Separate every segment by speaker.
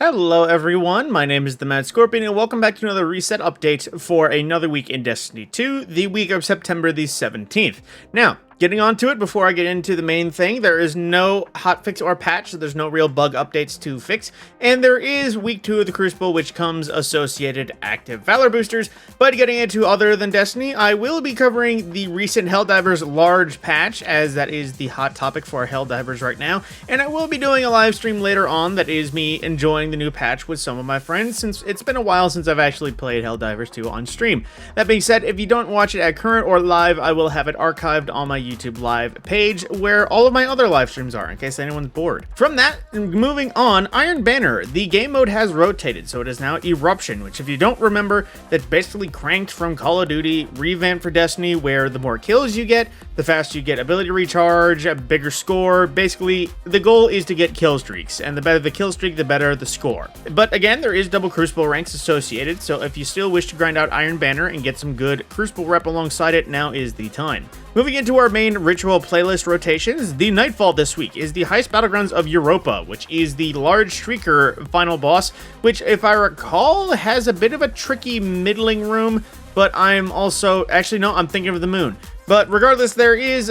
Speaker 1: Hello everyone, my name is TheMadScorpyon and welcome back to another reset update for another week in Destiny 2, the week of September the 17th. Now, getting on to it before I get into the main thing, there is no hotfix or patch, so there's no real bug updates to fix, and there is week 2 of the Crucible, which comes associated active Valor boosters. But getting into other than Destiny, I will be covering the recent Helldivers large patch, as that is the hot topic for Helldivers right now, and I will be doing a live stream later on that is me enjoying the new patch with some of my friends, since it's been a while since I've actually played Helldivers 2 on stream. That being said, if you don't watch it at current or live, I will have it archived on my YouTube live page where all of my other live streams are, in case anyone's bored. From that, moving on, Iron Banner, the game mode has rotated, so it is now Eruption, which if you don't remember, that's basically cranked from Call of Duty, revamped for Destiny, where the more kills you get, the faster you get ability recharge, a bigger score. Basically, the goal is to get kill streaks, and the better the kill streak, the better the score. But again, there is double Crucible ranks associated, so if you still wish to grind out Iron Banner and get some good Crucible rep alongside it, now is the time. Moving into our main ritual playlist rotations, the Nightfall this week is the Heist Battlegrounds of Europa, which is the large Shrieker final boss, which if I recall has a bit of a tricky middling room, but I'm also, actually no, I'm thinking of the moon. But regardless, there is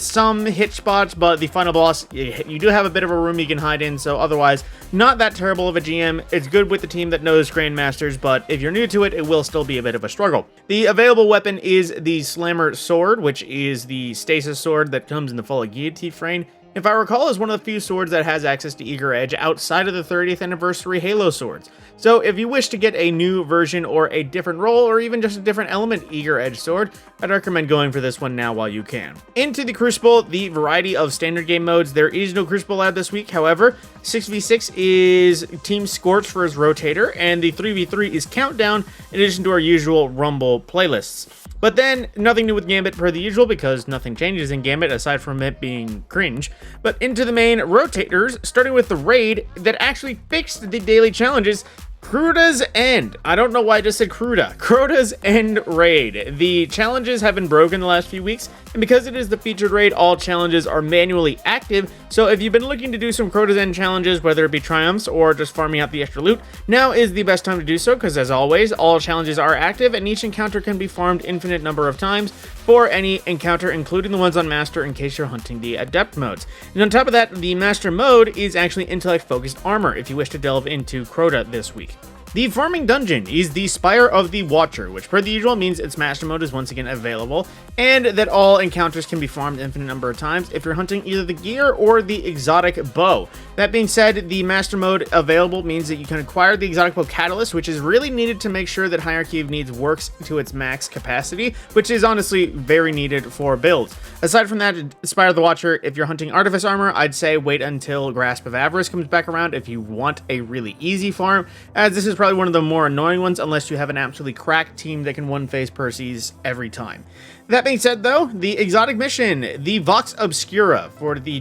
Speaker 1: some hit spots, but the final boss, you do have a bit of a room you can hide in, so otherwise, not that terrible of a GM. It's good with the team that knows Grandmasters, but if you're new to it, it will still be a bit of a struggle. The available weapon is the Slammer Sword, which is the stasis sword that comes in the full guillotine frame. If I recall, is one of the few swords that has access to Eager Edge outside of the 30th anniversary Halo swords. So if you wish to get a new version or a different role or even just a different element Eager Edge sword, I'd recommend going for this one now while you can. Into the Crucible, the variety of standard game modes. There is no Crucible Lab this week, however, 6v6 is Team Scorch for his rotator, and the 3v3 is Countdown, in addition to our usual Rumble playlists. But then, nothing new with Gambit per the usual, because nothing changes in Gambit aside from it being cringe. But into the main rotators, starting with the raid that actually fixed the daily challenges, Crota's End. I don't know why I just said Crota. Crota's End raid. The challenges have been broken the last few weeks, and because it is the featured raid, all challenges are manually active. So if you've been looking to do some Crota's End challenges, whether it be triumphs or just farming out the extra loot, now is the best time to do so, because as always, all challenges are active, and each encounter can be farmed infinite number of times for any encounter, including the ones on Master, in case you're hunting the Adept modes. And on top of that, the Master mode is actually intellect-focused armor, if you wish to delve into Crota this week. The farming dungeon is the Spire of the Watcher, which per the usual means its Master mode is once again available, and that all encounters can be farmed infinite number of times if you're hunting either the gear or the exotic bow. That being said, the Master mode available means that you can acquire the exotic bow catalyst, which is really needed to make sure that Hierarchy of Needs works to its max capacity, which is honestly very needed for builds. Aside from that, Spire of the Watcher, if you're hunting Artifice armor, I'd say wait until Grasp of Avarice comes back around if you want a really easy farm, as this is probably one of the more annoying ones unless you have an absolutely cracked team that can one-phase Perseus every time. That being said though, the exotic mission, the Vox Obscura for the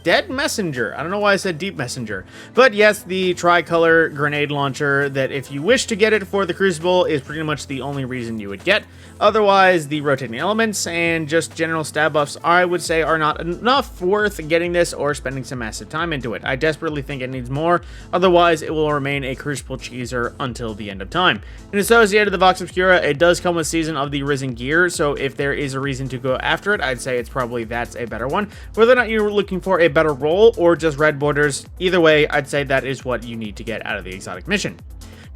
Speaker 1: Dead Messenger. I don't know why I said Deep Messenger. But yes, the tricolor grenade launcher that if you wish to get it for the Crucible is pretty much the only reason you would get. Otherwise, the rotating elements and just general stab buffs, I would say, are not enough worth getting this or spending some massive time into it. I desperately think it needs more. Otherwise, it will remain a Crucible cheeser until the end of time. And associated with the Vox Obscura, it does come with Season of the Risen gear, so if there is a reason to go after it, I'd say it's probably that's a better one. Whether or not you're looking for a better role or just red borders, either way, I'd say that is what you need to get out of the exotic mission.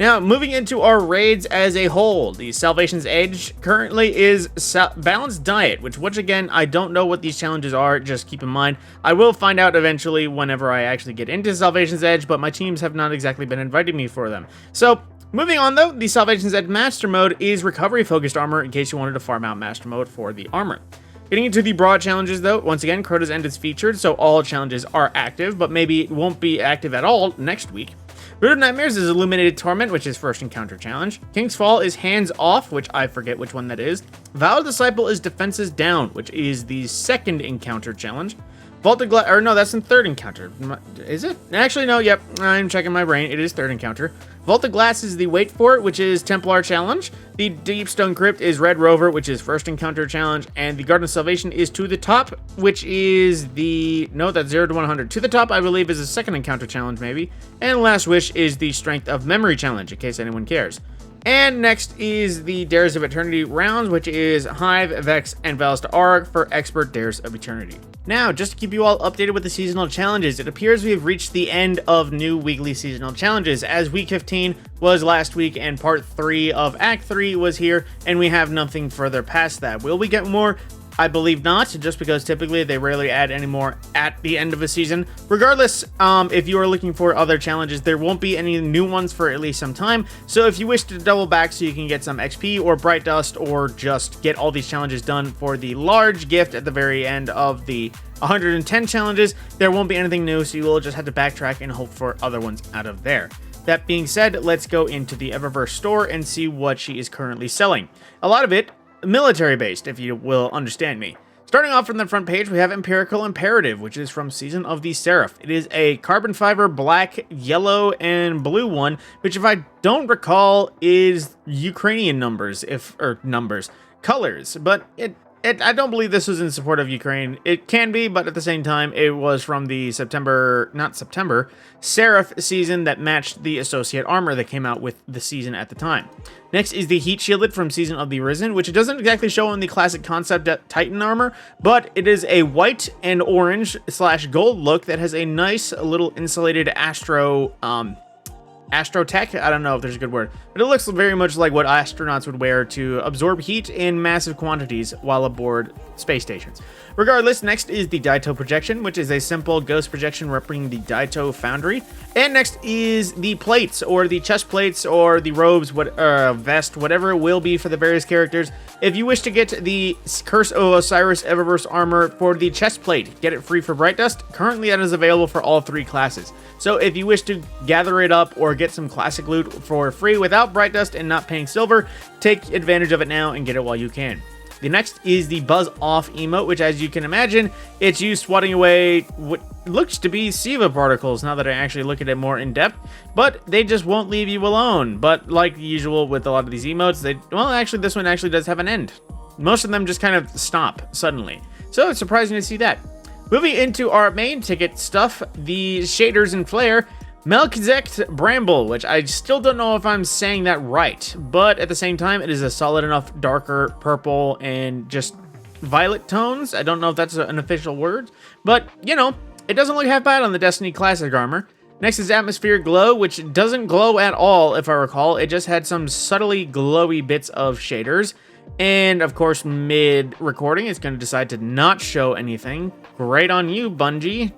Speaker 1: Now, moving into our raids as a whole, the Salvation's Edge currently is Balanced Diet, which again, I don't know what these challenges are, just keep in mind. I will find out eventually whenever I actually get into Salvation's Edge, but my teams have not exactly been inviting me for them. So, moving on though, the Salvation's Edge Master mode is recovery-focused armor in case you wanted to farm out Master mode for the armor. Getting into the broad challenges though, once again, Crota's End is featured, so all challenges are active, but maybe it won't be active at all next week. Root of Nightmares is Illuminated Torment, which is first encounter challenge. King's Fall is Hands Off, which I forget which one that is. Vowed Disciple is Defenses Down, which is the second encounter challenge. Vaulted Glass, or no, that's in third encounter. Is it? Actually, no, yep, I'm checking my brain. It is third encounter. Vaulted Glass is the Wait For It, which is Templar Challenge. The Deepstone Crypt is Red Rover, which is first encounter challenge. And the Garden of Salvation is To The Top, which is the... No, that's 0 to 100. To The Top, I believe, is a second encounter challenge, maybe. And Last Wish is the Strength of Memory challenge, in case anyone cares. And next is the Dares of Eternity rounds, which is Hive, Vex, and Valista Auric for Expert Dares of Eternity. Now, just to keep you all updated with the seasonal challenges, it appears we have reached the end of new weekly seasonal challenges, as week 15 was last week and part 3 of Act 3 was here, and we have nothing further past that. Will we get more? I believe not, just because typically they rarely add any more at the end of a season. Regardless, if you are looking for other challenges, there won't be any new ones for at least some time. So if you wish to double back so you can get some XP or Bright Dust, or just get all these challenges done for the large gift at the very end of the 110 challenges, there won't be anything new, so you will just have to backtrack and hope for other ones out of there. That being said, let's go into the Eververse store and see what she is currently selling. A lot of it military-based, if you will understand me. Starting off from the front page, we have Empirical Imperative, which is from Season of the Seraph. It is a carbon fiber black, yellow, and blue one, which, if I don't recall, is Ukrainian colors, but I don't believe this was in support of Ukraine. It can be, but at the same time, it was from the Seraph season that matched the associate armor that came out with the season at the time. Next is the Heat Shielded from Season of the Arisen, which it doesn't exactly show in the classic concept Titan armor, but it is a white and orange / gold look that has a nice little insulated astrotech. I don't know if there's a good word, but it looks very much like what astronauts would wear to absorb heat in massive quantities while aboard space stations. Regardless, next is the Daito Projection, which is a simple ghost projection representing the Daito Foundry. And next is the plates, or the chest plates, or the robes, vest, whatever it will be for the various characters. If you wish to get the Curse of Osiris Eververse armor for the chest plate, get it free for Bright Dust. Currently, that is available for all 3 classes. So if you wish to gather it up or get some classic loot for free without Bright Dust and not paying silver, take advantage of it now and get it while you can. The next is the Buzz Off emote, which, as you can imagine, it's you swatting away what looks to be SIVA particles now that I actually look at it more in depth, but they just won't leave you alone. But like usual with a lot of these emotes, this one actually does have an end. Most of them just kind of stop suddenly. So it's surprising to see that. Moving into our main ticket stuff, the shaders and flare. Melchizedek Bramble, which I still don't know if I'm saying that right, but at the same time, it is a solid enough darker purple and just violet tones. I don't know if that's an official word, but, you know, it doesn't look half bad on the Destiny Classic armor. Next is Atmospheric Glow, which doesn't glow at all, if I recall. It just had some subtly glowy bits of shaders. And, of course, mid-recording, it's going to decide to not show anything. Great on you, Bungie.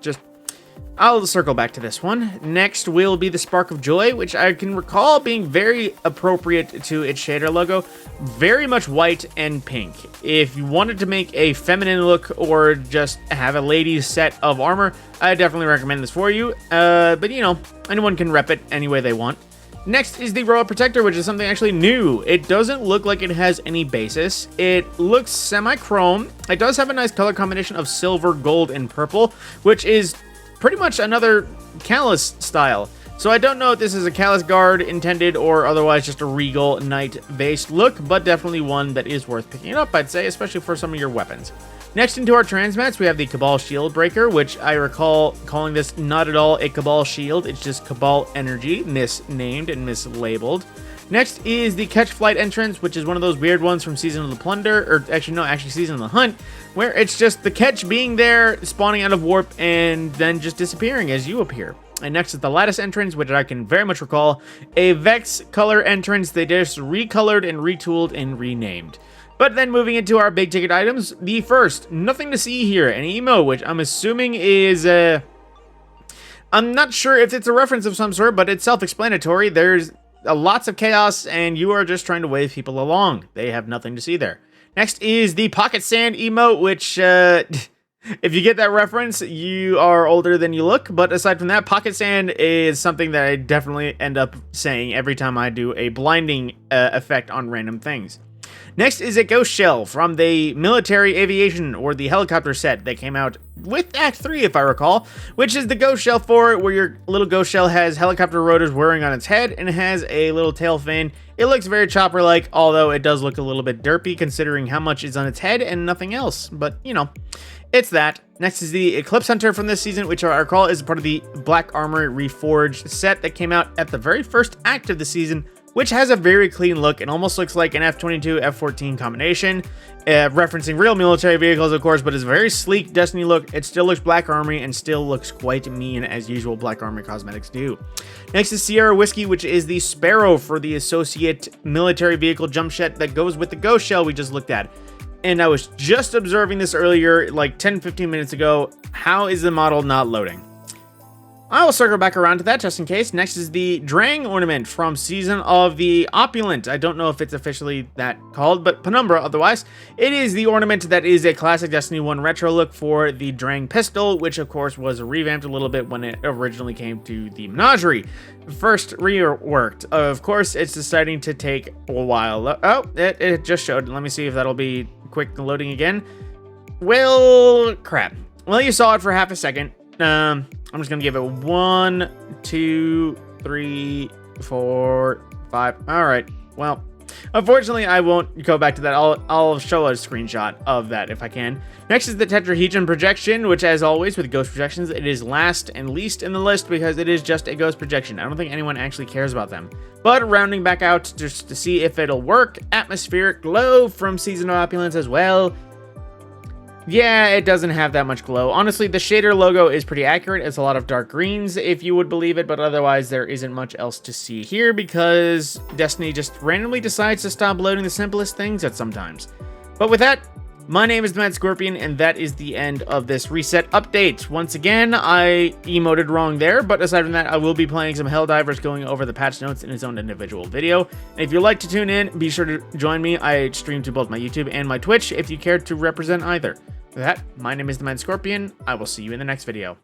Speaker 1: I'll circle back to this one. Next will be the Spark of Joy, which I can recall being very appropriate to its shader logo. Very much white and pink. If you wanted to make a feminine look or just have a ladies set of armor, I definitely recommend this for you. But, you know, anyone can rep it any way they want. Next is the Royal Protector, which is something actually new. It doesn't look like it has any basis. It looks semi-chrome. It does have a nice color combination of silver, gold, and purple, which is pretty much another Callus style. So I don't know if this is a Callus guard intended or otherwise just a regal knight-based look, but definitely one that is worth picking up, I'd say, especially for some of your weapons. Next into our transmats, we have the Cabal Shield Breaker, which I recall calling this not at all a Cabal Shield. It's just Cabal Energy, misnamed and mislabeled. Next is the Catch Flight entrance, which is one of those weird ones from Season of the Plunder, or actually Season of the Hunt, where it's just the catch being there, spawning out of warp, and then just disappearing as you appear. And next is the Lattice entrance, which I can very much recall a Vex color entrance. They just recolored and retooled and renamed. But then moving into our big ticket items, the first, nothing to see here, an emo, which I'm assuming is I'm not sure if it's a reference of some sort, but it's self-explanatory. There's lots of chaos, and you are just trying to wave people along. They have nothing to see there. Next is the Pocket Sand emote, which, if you get that reference, you are older than you look. But aside from that, Pocket Sand is something that I definitely end up saying every time I do a blinding effect on random things. Next is a ghost shell from the military aviation or the helicopter set that came out with Act 3, if I recall, which is the ghost shell for it, where your little ghost shell has helicopter rotors whirring on its head and it has a little tail fin. It looks very chopper-like, although it does look a little bit derpy considering how much is on its head and nothing else, but you know, it's that. Next is the Eclipse Hunter from this season, which I recall is part of the Black Armor Reforged set that came out at the very first act of the season, which has a very clean look and almost looks like an F-22, F-14 combination, referencing real military vehicles, of course, but it's a very sleek Destiny look. It still looks Black Armory and still looks quite mean, as usual Black Armory cosmetics do. Next is Sierra Whiskey, which is the Sparrow for the Associate military vehicle jump set that goes with the Ghost Shell we just looked at. And I was just observing this earlier, like 10-15 minutes ago. How is the model not loading? I will circle back around to that just in case. Next is the Drang ornament from Season of the Opulent. I don't know if it's officially that called, but Penumbra otherwise. It is the ornament that is a classic Destiny 1 retro look for the Drang pistol, which of course was revamped a little bit when it originally came to the Menagerie. First reworked. Of course, it's deciding to take a while. Oh, it just showed. Let me see if that'll be quick loading again. Well, crap. Well, you saw it for half a second. I'm just gonna give it 1, 2, 3, 4, 5. All right. Well, unfortunately, I won't go back to that. I'll show a screenshot of that if I can. Next is the Tetrahedron projection, which, as always with ghost projections, it is last and least in the list because it is just a ghost projection. I don't think anyone actually cares about them. But rounding back out just to see if it'll work, atmospheric glow from Season of Opulence as well. Yeah, it doesn't have that much glow. Honestly, the shader logo is pretty accurate. It's a lot of dark greens, if you would believe it, but otherwise there isn't much else to see here because Destiny just randomly decides to stop loading the simplest things at sometimes. But with that, my name is TheMadScorpyon, and that is the end of this reset update. Once again, I emoted wrong there, but aside from that, I will be playing some Helldivers, going over the patch notes in its own individual video. And if you'd like to tune in, be sure to join me. I stream to both my YouTube and my Twitch if you care to represent either. With that, my name is TheMadScorpyon. I will see you in the next video.